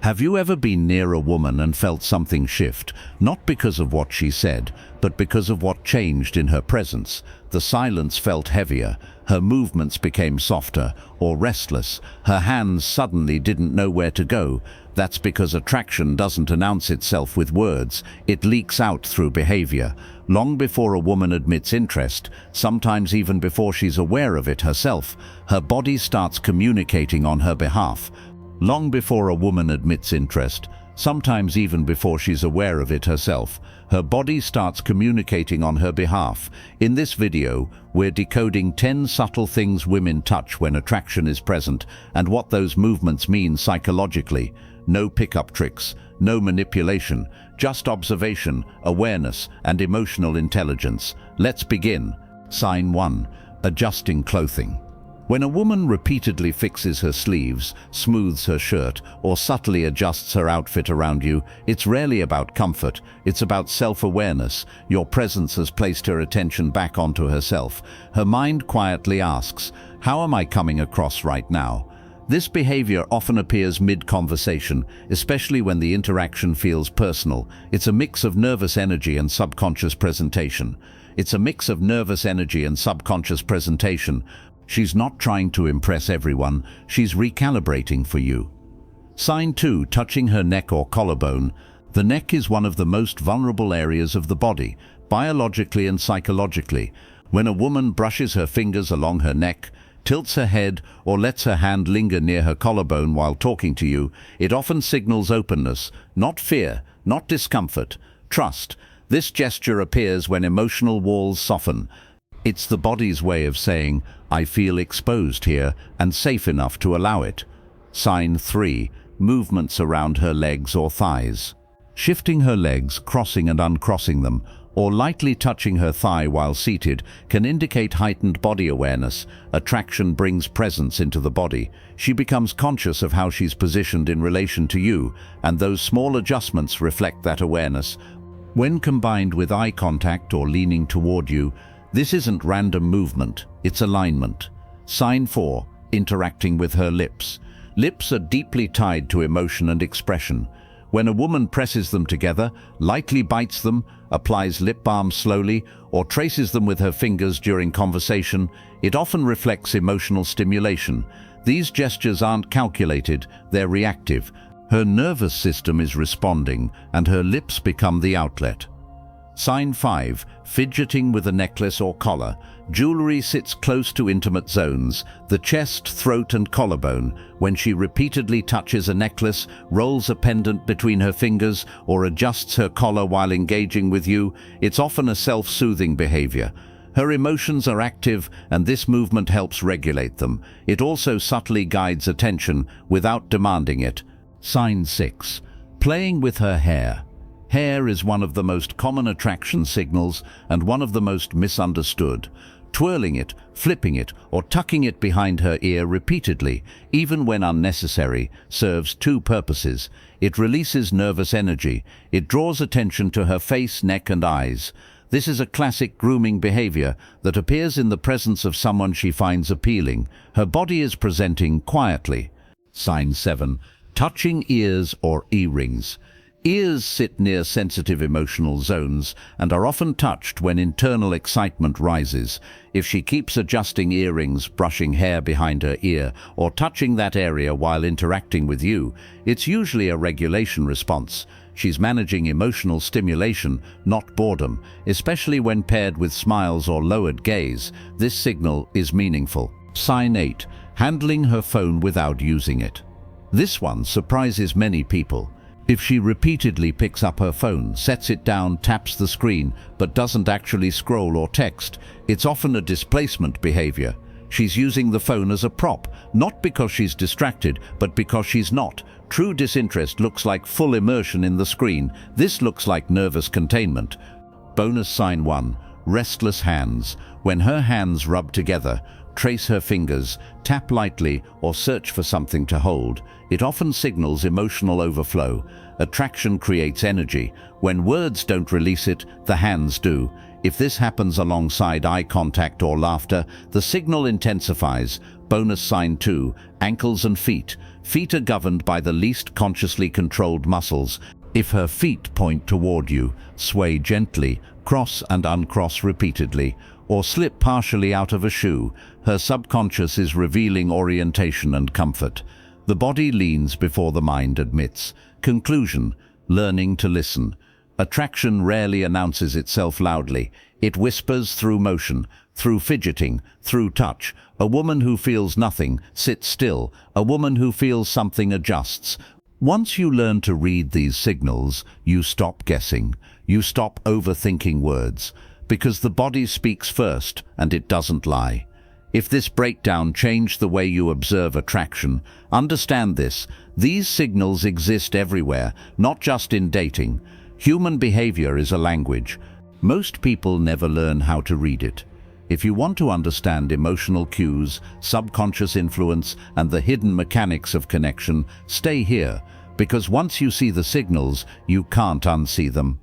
Have you ever been near a woman and felt something shift, not because of what she said, but because of what changed in her presence? The silence felt heavier, her movements became softer or restless, her hands suddenly didn't know where to go. That's because attraction doesn't announce itself with words, it leaks out through behavior. Long before a woman admits interest, sometimes even before she's aware of it herself, her body starts communicating on her behalf. Long before a woman admits interest, sometimes even before she's aware of it herself, her body starts communicating on her behalf. In this video, we're decoding 10 subtle things women touch when attraction is present and what those movements mean psychologically. No pickup tricks, no manipulation, just observation, awareness, and emotional intelligence. Let's begin. Sign 1. Adjusting clothing. When a woman repeatedly fixes her sleeves, smooths her shirt, or subtly adjusts her outfit around you, it's rarely about comfort, it's about self-awareness. Your presence has placed her attention back onto herself. Her mind quietly asks, "How am I coming across right now?" This behavior often appears mid-conversation, especially when the interaction feels personal. It's a mix of nervous energy and subconscious presentation. She's not trying to impress everyone, she's recalibrating for you. Sign 2. Touching her neck or collarbone. The neck is one of the most vulnerable areas of the body, biologically and psychologically. When a woman brushes her fingers along her neck, tilts her head, or lets her hand linger near her collarbone while talking to you, it often signals openness, not fear, not discomfort, trust. This gesture appears when emotional walls soften. It's the body's way of saying, "I feel exposed here and safe enough to allow it." Sign 3. Movements around her legs or thighs. Shifting her legs, crossing and uncrossing them, or lightly touching her thigh while seated can indicate heightened body awareness. Attraction brings presence into the body. She becomes conscious of how she's positioned in relation to you, and those small adjustments reflect that awareness. When combined with eye contact or leaning toward you, this isn't random movement, it's alignment. Sign 4. Interacting with her lips. Lips are deeply tied to emotion and expression. When a woman presses them together, lightly bites them, applies lip balm slowly, or traces them with her fingers during conversation, it often reflects emotional stimulation. These gestures aren't calculated, they're reactive. Her nervous system is responding, and her lips become the outlet. Sign 5. Fidgeting with a necklace or collar. Jewelry sits close to intimate zones, the chest, throat and collarbone. When she repeatedly touches a necklace, rolls a pendant between her fingers, or adjusts her collar while engaging with you, it's often a self-soothing behavior. Her emotions are active, and this movement helps regulate them. It also subtly guides attention without demanding it. Sign 6. Playing with her hair. Hair is one of the most common attraction signals and one of the most misunderstood. Twirling it, flipping it, or tucking it behind her ear repeatedly, even when unnecessary, serves two purposes. It releases nervous energy. It draws attention to her face, neck, and eyes. This is a classic grooming behavior that appears in the presence of someone she finds appealing. Her body is presenting quietly. Sign 7. Touching ears or earrings. Ears sit near sensitive emotional zones and are often touched when internal excitement rises. If she keeps adjusting earrings, brushing hair behind her ear, or touching that area while interacting with you, it's usually a regulation response. She's managing emotional stimulation, not boredom, especially when paired with smiles or lowered gaze. This signal is meaningful. Sign 8. Handling her phone without using it. This one surprises many people. If she repeatedly picks up her phone, sets it down, taps the screen, but doesn't actually scroll or text, it's often a displacement behavior. She's using the phone as a prop, not because she's distracted, but because she's not. True disinterest looks like full immersion in the screen. This looks like nervous containment. Bonus sign 1. Restless hands. When her hands rub together, trace her fingers, tap lightly, or search for something to hold. It often signals emotional overflow. Attraction creates energy. When words don't release it, the hands do. If this happens alongside eye contact or laughter, the signal intensifies. Bonus sign 2, ankles and feet. Feet are governed by the least consciously controlled muscles. If her feet point toward you, sway gently, cross and uncross repeatedly, or slip partially out of a shoe, her subconscious is revealing orientation and comfort. The body leans before the mind admits. Conclusion: learning to listen. Attraction rarely announces itself loudly. It whispers through motion, through fidgeting, through touch. A woman who feels nothing sits still. A woman who feels something adjusts. Once you learn to read these signals, you stop guessing. You stop overthinking words, because the body speaks first and it doesn't lie. If this breakdown changed the way you observe attraction, understand this: these signals exist everywhere, not just in dating. Human behavior is a language. Most people never learn how to read it. If you want to understand emotional cues, subconscious influence, and the hidden mechanics of connection, stay here, because once you see the signals, you can't unsee them.